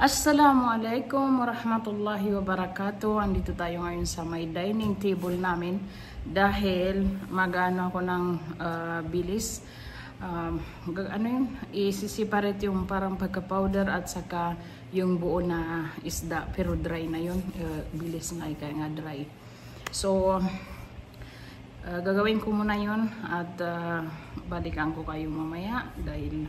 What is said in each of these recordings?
Assalamualaikum warahmatullahi wabarakatuh. Andito tayo ngayon sa may dining table namin dahil mag-ano ako ng bilis. Isi-separate yung parang pagka-powder at saka yung buo na isda pero dry na yun. Bilis nga kaya nga dry. So gagawin ko muna yun at balikan ko kayo mamaya dahil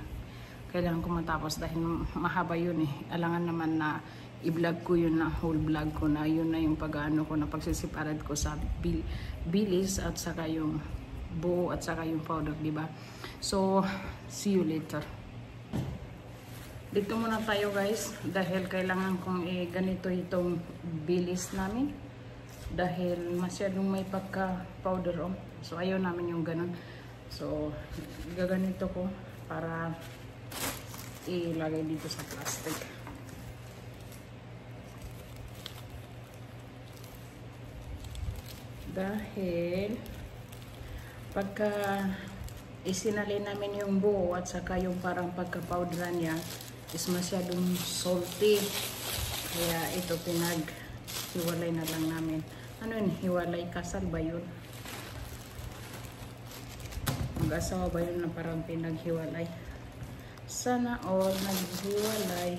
kailangan ko matapos dahil mahaba yun eh. Alangan naman na i-vlog ko yun na whole vlog ko na yun na yung pag-ano ko na pagsisiparad ko sa bilis at saka yung buo at saka yung powder, diba? So, see you later. Dito muna tayo guys dahil kailangan kong ganito itong bilis namin dahil masyadong may pagka-powder oh. So, ayaw namin yung ganun. So, gaganito ko para ilagay dito sa plastic. Dahil pagka isinali namin yung buo at saka yung parang pagka-powder niya is masyadong salty. Kaya ito pinag-hiwalay na lang namin. Ano yun? Hiwalay kasal ba yun? Mag-asawa ba yun na parang pinaghiwalay? Sana all naghiwalay.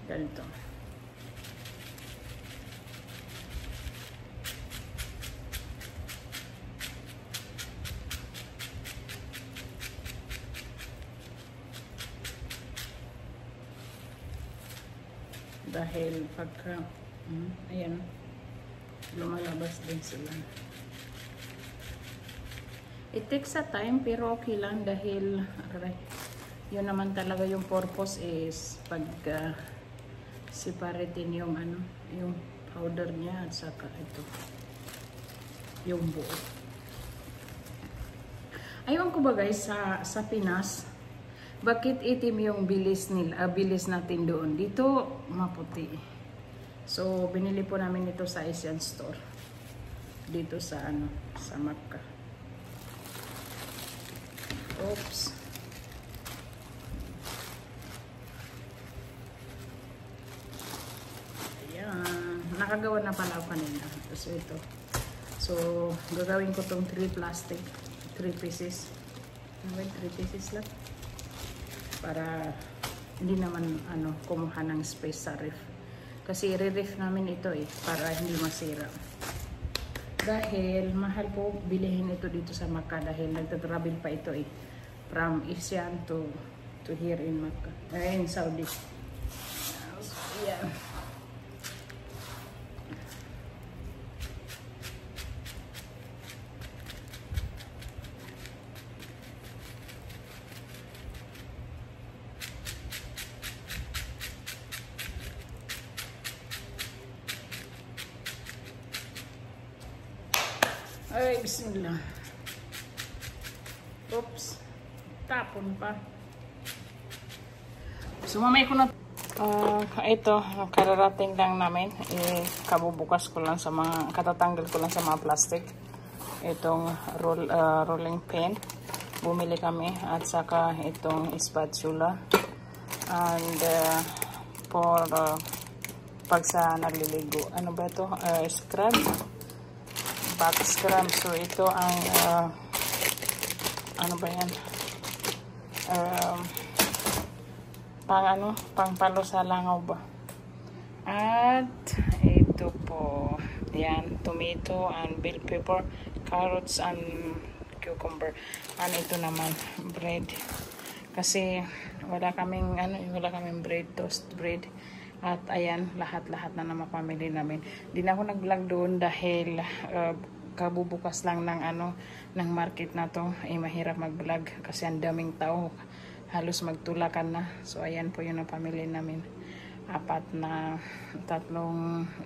Ganito. Dahil pagka ayan, lumalabas din sila. It takes a time pero okay lang dahil yun naman talaga yung purpose is pag separatein yung yung powder niya at saka ito yung buo. Ayun ko ba guys sa Pinas, bakit itim yung bilis nila, bilis natin doon? Dito maputi. So binili po namin ito sa Asian store. Dito sa sa Macca. Oops. Ayan, nakagawa na pala ako kanina. So ito. So gagawin ko tong 3 plastic, 3 pieces. 3 pieces lang. Para hindi naman kumuha ng space sa ref. Kasi re-ref namin ito eh para hindi masira. Dahil mahal po bilihin ito dito sa Macca dahil nagta-travel pa ito eh from Asian to here in Macca, in Saudi. Yeah. Ay, bismillah. Oops. Tapon pa. So, mamay ko na. Ito, kararating lang namin. Kabubukas ko lang sa mga, katatanggal ko lang sa mga plastic. Itong rolling pin. Bumili kami. At saka itong spatula. And for pag sa nagliligo. Ano ba ito? Scrub. Back scrub. So ito ang ano ba yan? Pang palo sa langaw ba? At ito po. Yan, tomato and bell pepper, carrots and cucumber. And ito naman bread. Kasi wala kaming bread, toast bread. At ayan, lahat-lahat na naman pamilya namin. Di na ako nag-vlog doon dahil kabubukas lang ng market na to. Mahirap mag-vlog kasi ang daming tao. Halos magtulakan na. So ayan po yun ang pamilya namin. 3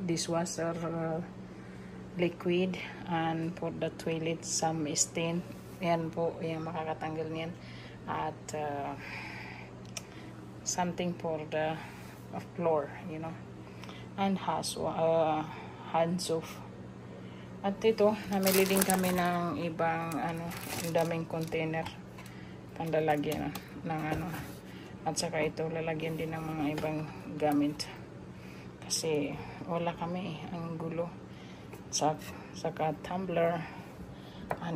dishwasher liquid and for the toilet some stain. Ayan po, yung makakatanggal niyan. At something for the floor, you know, and hands off At ito, namili din kami ng ibang ang daming container pandalagyan ng at saka ito lalagyan din ng mga ibang gamit kasi wala kami ang gulo saka tumbler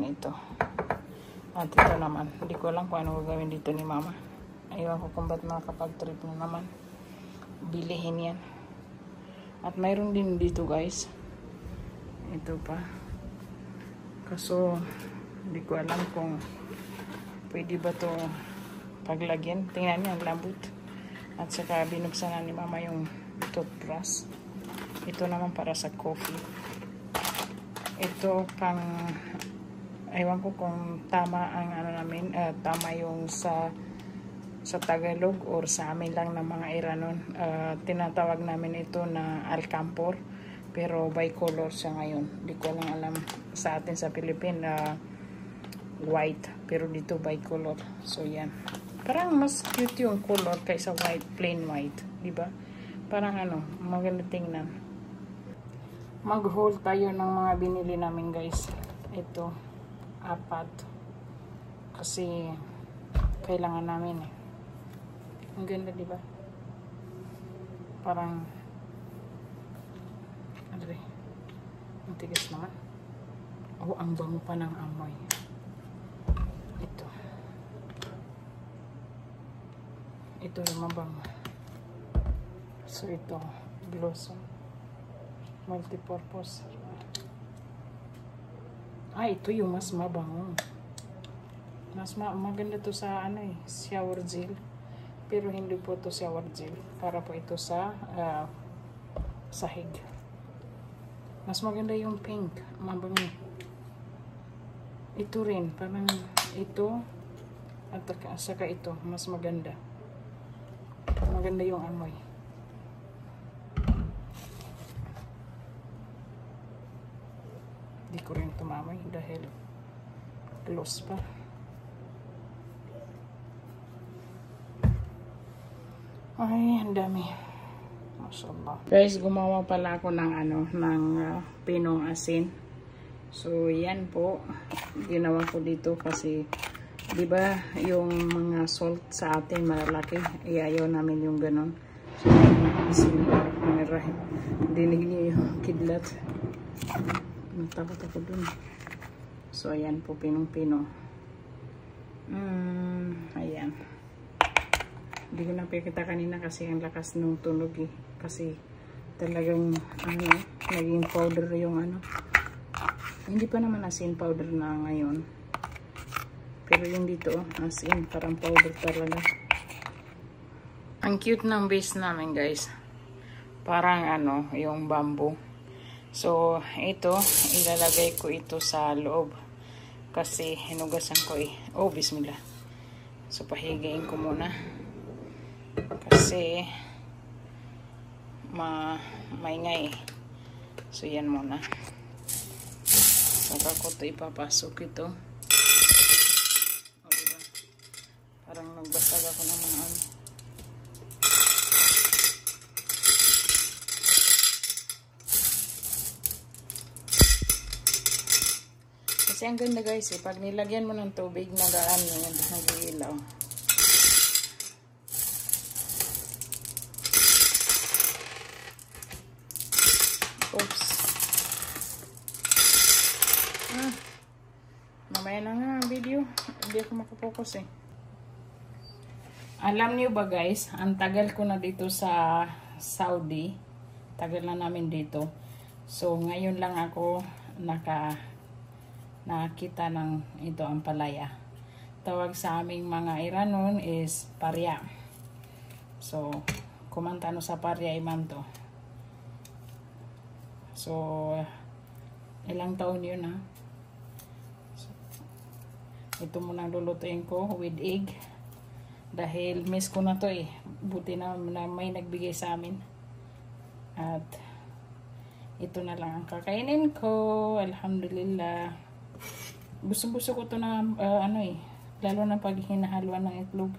ito. At ito naman, hindi ko alam kung ano gagawin dito ni mama. Ayaw ko kung ba't makapag-trip na naman bilihin yan. At mayroon din dito guys, ito pa, kaso hindi ko alam kung pwede ba to paglagyan. Tingnan niyo ang lambot. At saka binuksan na ni mama yung toothbrush. Ito naman para sa coffee. Ito pang, ewan ko kung tama ang namin, tama yung sa Tagalog or sa amin lang ng mga Iranon. Tinatawag namin ito na alcampor, pero bicolor siya ngayon. Di ko lang alam sa atin sa Philippines white, pero dito bicolor. So yan, parang mas cute yung color kaysa white, plain white, di ba? Parang maganda tingnan. Mag-haul tayo ng mga binili namin guys. Ito 4 kasi kailangan namin Ang ganda, di ba? Parang ang tigas naman. Ang bango pa ng amoy. Ito yung mabango. So ito, Blossom multipurpose. Ito yung mas mabango. Mas maganda to sa shower gel. Pero hindi po to shower gel. Para po ito sa sahig. Mas maganda yung pink. Mabango. Ito rin. Parang ito. At saka ito. Mas maganda. Maganda yung amoy. Di ko rin tumamoy dahil close pa. Ay, ang dami. Mashallah. Guys, gumawa pala ako ng ng pinong asin. So, yan po. Ginawa ko dito kasi, di ba, yung mga salt sa atin malalaki. Ayaw namin yung ganon. So, Bismillahirrahmanirrahim. Dinig niyo yung kidlat. Natakot ako dun. So, ayan po, pinong-pino. Ayan. Hindi ko nakikita kanina kasi ang lakas ng tunog kasi talagang naging powder yung hindi pa naman asin powder na ngayon, pero yung dito asin, parang powder talaga. Ang cute ng base namin guys, parang yung bamboo. So ito, ilalagay ko ito sa loob kasi hinugasan ko bismillah. So pahigain ko muna kasi maingay. So yan muna. Saka ko ito ipapasok ito. Diba? Parang nagbasag ako ng mga kasi ang ganda guys pag nilagyan mo ng tubig nagaan mo yan, nag-iilaw. Oops. Mamaya na nga video. Hindi ako makapokus Alam niyo ba guys, ang tagal ko na dito sa Saudi. Tagal na namin dito. So ngayon lang ako nakita ng ito ang palaya. Tawag sa aming mga Iranon is parya. So kumanta sa parya iman to. So ilang taon yun So, ito muna lulutuin ko with egg dahil miss ko na to buti na may nagbigay sa amin at ito na lang ang kakainin ko. Alhamdulillah, gusto ko to na lalo na pag hinahaluan ng itlog,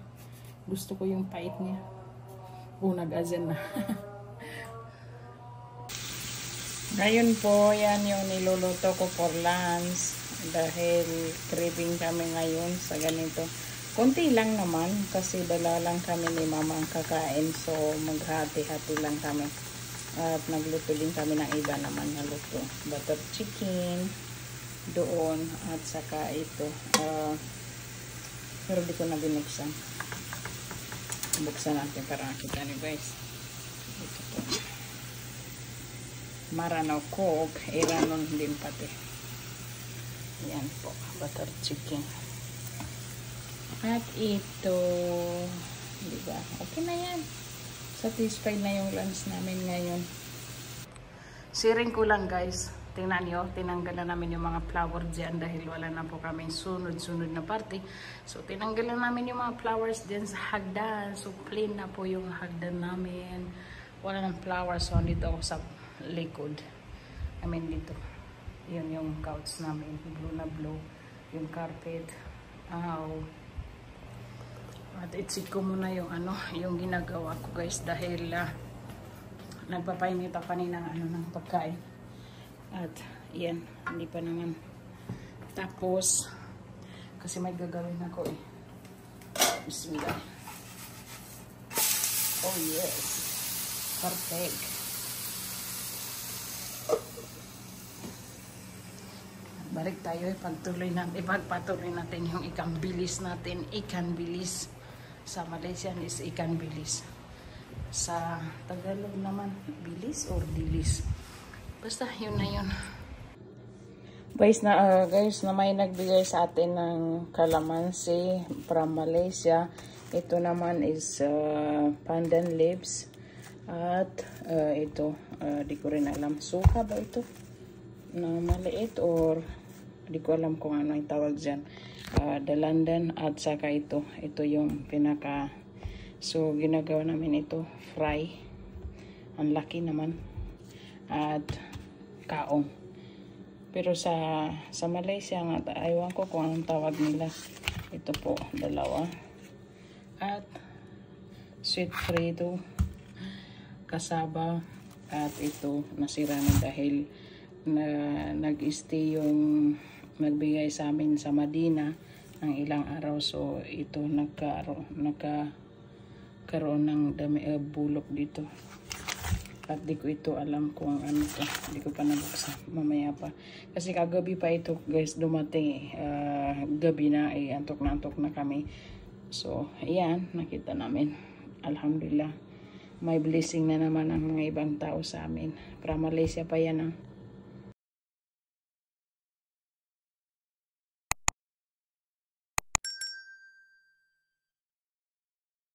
gusto ko yung pait niya. Nag-azan na. Ngayon po, yan yung niluluto ko for lunch. Dahil craving kami ngayon sa ganito. Konti lang naman kasi dala lang kami ni mama ang kakain. So maghati-hati lang kami. At nagluto din kami ng iba naman na luto. Butter chicken doon at saka ito. Pero di ko na binuksan. Buksan natin para makita niyo guys. Ito po. Maranaw Coke, iranon din pati. Yan po, butter chicken. At ito, di ba? Okay na yan. Satisfied na yung lunch namin ngayon. Sharing ko lang guys. Tingnan nyo, tinanggalan namin yung mga flower dyan dahil wala na po kami sunod-sunod na party. So, tinanggalan namin yung mga flowers dyan sa hagdan. So, plain na po yung hagdan namin. Wala ng flowers. So, dito ako sa likod. I mean, dito. Yun yung couch namin. Blue na blue. Yung carpet. At itsit ko muna yung yung ginagawa ko guys dahil nagpapainit ako kanina ng pagkain. At yan, hindi pa naman tapos kasi may gagawin ako eh. Bismillah. Oh yes. Perfect. Balik tayo ipagpatuloy natin yung ikan bilis natin. Ikan bilis. Sa Malaysian is ikan bilis. Sa Tagalog naman, bilis or dilis. Basta yun na yun. Guys, na may nagbigay sa atin ng calamansi from Malaysia. Ito naman is pandan leaves. At ito, di ko rin alam. Suha ba ito? Na maliit or di ko alam kung ano yung tawag dyan. Dalandan at saka ito yung pinaka, so ginagawa namin ito fry, ang laki naman, at kaong, pero sa Malaysia nga aywan ko kung anong tawag nila. Ito po dalawa, at sweet potato kasaba, at ito nasira na dahil nag-stay yung nagbigay sa amin sa Madina ng ilang araw. So ito nagkaroon ng bulok dito. At di ko ito alam kung ano to. Di ko pa nabuksan. Mamaya pa. Kasi kagabi pa ito guys dumating. Gabi na antok na kami. So ayan, nakita namin. Alhamdulillah. May blessing na naman ang mga ibang tao sa amin. Para Malaysia pa yan